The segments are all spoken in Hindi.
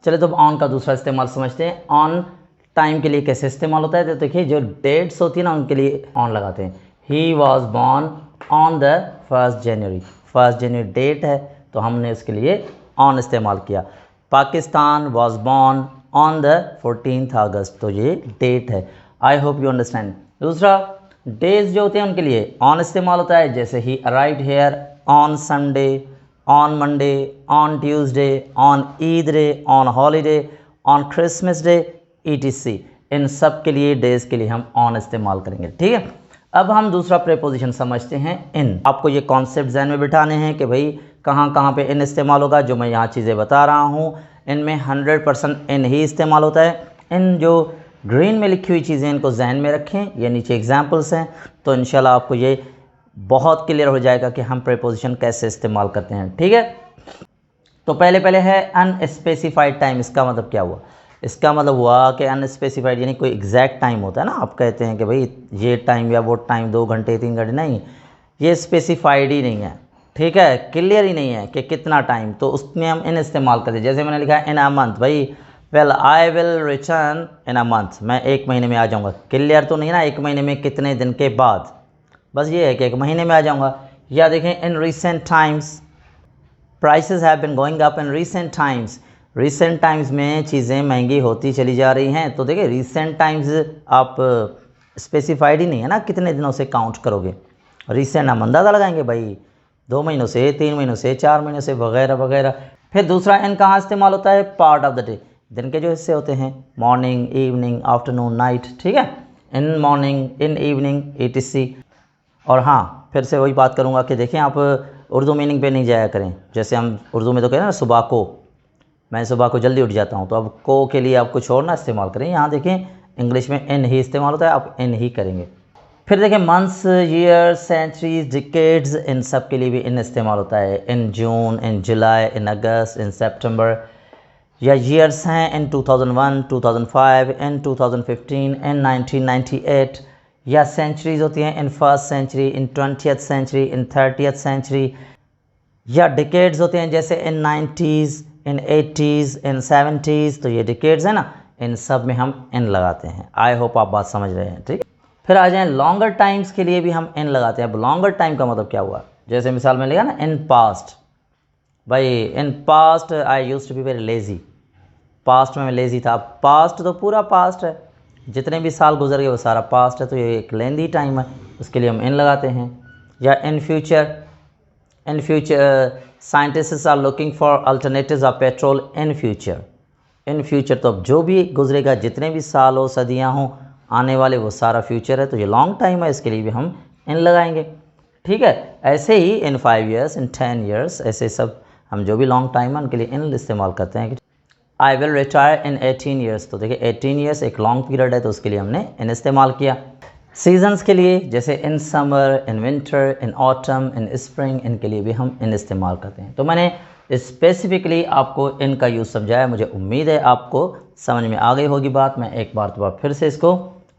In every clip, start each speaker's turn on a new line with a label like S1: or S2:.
S1: चले तो ऑन का दूसरा इस्तेमाल समझते हैं। ऑन टाइम के लिए कैसे इस्तेमाल होता है, तो देखिए जो डेट्स होती है ना उनके लिए ऑन लगाते हैं। He was born on the 1 January, 1 जनवरी डेट है तो हमने उसके लिए ऑन इस्तेमाल किया। Pakistan was born on the 14 August, तो ये डेट है। I hope you understand. दूसरा डेज जो होते हैं उनके लिए ऑन इस्तेमाल होता है, जैसे he arrived here on Sunday, on Monday, on Tuesday, on Eid day, on holiday, on Christmas day, etc। इन सब के लिए डेज के लिए हम ऑन इस्तेमाल करेंगे, ठीक है। अब हम दूसरा प्रेपोजिशन समझते हैं इन। आपको ये कॉन्सेप्ट ज़हन में बिठाने हैं कि भाई कहाँ कहाँ पे इन इस्तेमाल होगा। जो मैं यहाँ चीज़ें बता रहा हूँ इनमें 100% इन ही इस्तेमाल होता है। इन जो ग्रीन में लिखी हुई चीज़ें इनको जहन में रखें, ये नीचे एग्जाम्पल्स हैं, तो इंशाल्लाह आपको ये बहुत क्लियर हो जाएगा कि हम प्रेपोजिशन कैसे इस्तेमाल करते हैं, ठीक है। तो पहले है अनस्पेसिफाइड टाइम। इसका मतलब क्या हुआ? इसका मतलब हुआ कि अनस्पेसिफाइड यानी कोई एग्जैक्ट टाइम होता है ना, आप कहते हैं कि भाई ये टाइम या वो टाइम 2 घंटे 3 घंटे, नहीं, ये स्पेसिफाइड ही नहीं है, ठीक है, क्लियर ही नहीं है कि कितना टाइम, तो उसमें हम इन इस्तेमाल करते हैं। जैसे मैंने लिखा है इन अ मंथ, भाई well I will return in a month, मैं 1 महीने में आ जाऊँगा। क्लियर तो नहीं ना 1 महीने में कितने दिन के बाद, बस ये है कि 1 महीने में आ जाऊँगा। या देखें in recent times prices have been going up in recent times, recent times में चीज़ें महंगी होती चली जा रही हैं। तो देखिए रिसेंट टाइम्स आप स्पेसिफाइड ही नहीं है ना, कितने दिनों से काउंट करोगे। रिसेंट हम अंदाज़ा लगाएंगे भाई 2 महीनों से, 3 महीनों से, 4 महीनों से, वगैरह वगैरह। फिर दूसरा इन कहाँ इस्तेमाल होता है? पार्ट ऑफ द डे, दिन के जो हिस्से होते हैं, मॉर्निंग, इवनिंग, आफ्टरनून, नाइट, ठीक है। In morning, in evening, etc। और हाँ, फिर से वही बात करूँगा कि देखें आप उर्दू मीनिंग पे नहीं जाया करें। जैसे हम उर्दू में तो कहते हैं ना सुबह को, मैं सुबह को जल्दी उठ जाता हूँ, तो अब को के लिए आप कुछ और ना इस्तेमाल करें। यहाँ देखें इंग्लिश में इन ही इस्तेमाल होता है, आप इन ही करेंगे। फिर देखें मंथ्स, ईयर्स, सेंचुरीज, डिकेड्स, इन सब के लिए भी इन इस्तेमाल होता है। इन जून, इन जुलाई, इन अगस्त, इन सितंबर। या ईयर्स हैं इन 2001, 2005, इन 2015, इन 1998। या सेंचुरीज होती हैं इन 1st सेंचुरी, इन 20th सेंचुरी, इन 30th सेंचुरी। या डिकेड्स होते हैं जैसे इन 90s, इन 80s, इन 70s। तो ये डिकेड्स है ना, इन सब में हम इन लगाते हैं। आई होप आप बात समझ रहे हैं, ठीक है। फिर आ जाएं लॉन्गर टाइम्स के लिए भी हम इन लगाते हैं। अब लॉन्गर टाइम का मतलब क्या हुआ? जैसे मिसाल में लिखा ना इन पास्ट, भाई in past I used to be very lazy, past में मैं लेज़ी था। पास्ट तो पूरा पास्ट है, जितने भी साल गुजर गए वो सारा पास्ट है, तो ये एक लेंदी टाइम है, उसके लिए हम इन लगाते हैं। या in future, in future scientists are looking for alternatives of petrol in future. In future तो अब जो भी गुजरेगा, जितने भी साल हो, सदियाँ हों, आने वाले, वो सारा फ्यूचर है, तो ये लॉन्ग टाइम है, इसके लिए भी हम इन लगाएंगे, ठीक है। ऐसे ही इन 5 ईयर्स, इन 10 ईयर्स, ऐसे सब हम जो भी लॉन्ग टाइम है उनके लिए इन इस्तेमाल करते हैं। I will retire in 18 years, तो देखिए 18 ईयर्स एक लॉन्ग पीरियड है, तो उसके लिए हमने इन इस्तेमाल किया। सीजन्स के लिए जैसे in summer, in winter, in autumn, in spring, इनके लिए भी हम इन इस्तेमाल करते हैं। तो मैंने स्पेसिफिकली आपको इनका यूज़ समझाया, मुझे उम्मीद है आपको समझ में आ गई होगी बात। मैं एक बार दोबारा फिर से इसको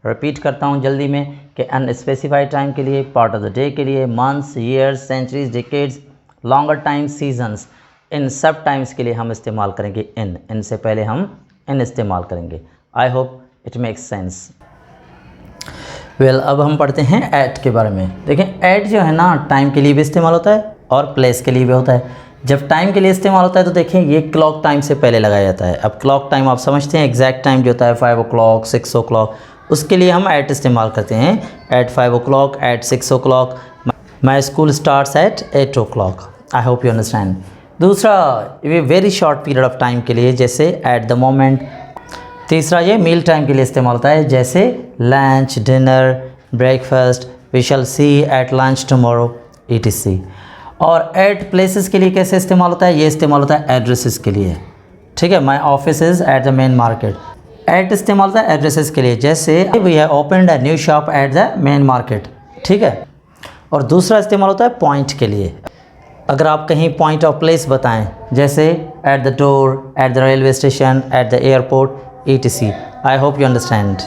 S1: रिपीट करता हूँ जल्दी में कि अनस्पेसिफाइड टाइम के लिए, पार्ट ऑफ द डे के लिए, months, years, centuries, decades, longer time, seasons, इन सब टाइम्स के लिए हम इस्तेमाल करेंगे इन से पहले हम इन इस्तेमाल करेंगे। I hope it makes sense. Well अब हम पढ़ते हैं एट के बारे में। देखें एट जो है ना टाइम के लिए भी इस्तेमाल होता है और प्लेस के लिए भी होता है। जब टाइम के लिए इस्तेमाल होता है तो देखें ये क्लॉक टाइम से पहले लगाया जाता है। अब क्लॉक टाइम आप समझते हैं, एग्जैक्ट टाइम जो होता है 5 o'clock, 6 o'clock, उसके लिए हम एट इस्तेमाल करते हैं। At 5 o'clock, at 6 o'clock, my school starts at 8 o'clock। I hope you understand. दूसरा ये very short period of time के लिए, जैसे एट द मोमेंट। तीसरा ये मील टाइम के लिए इस्तेमाल होता है, जैसे lunch, dinner, breakfast, we shall see at lunch tomorrow, etc। और एट प्लेसेस के लिए कैसे इस्तेमाल होता है? ये इस्तेमाल होता है एड्रेसेस के लिए, ठीक है। My office is at the main market. At इस्तेमाल होता है एड्रेसेस के लिए, जैसे we have opened a new shop at the main market, ठीक है। और दूसरा इस्तेमाल होता है पॉइंट के लिए। अगर आप कहीं पॉइंट ऑफ प्लेस बताएं, जैसे at the door, at the railway station, at the airport, etc। I hope you understand.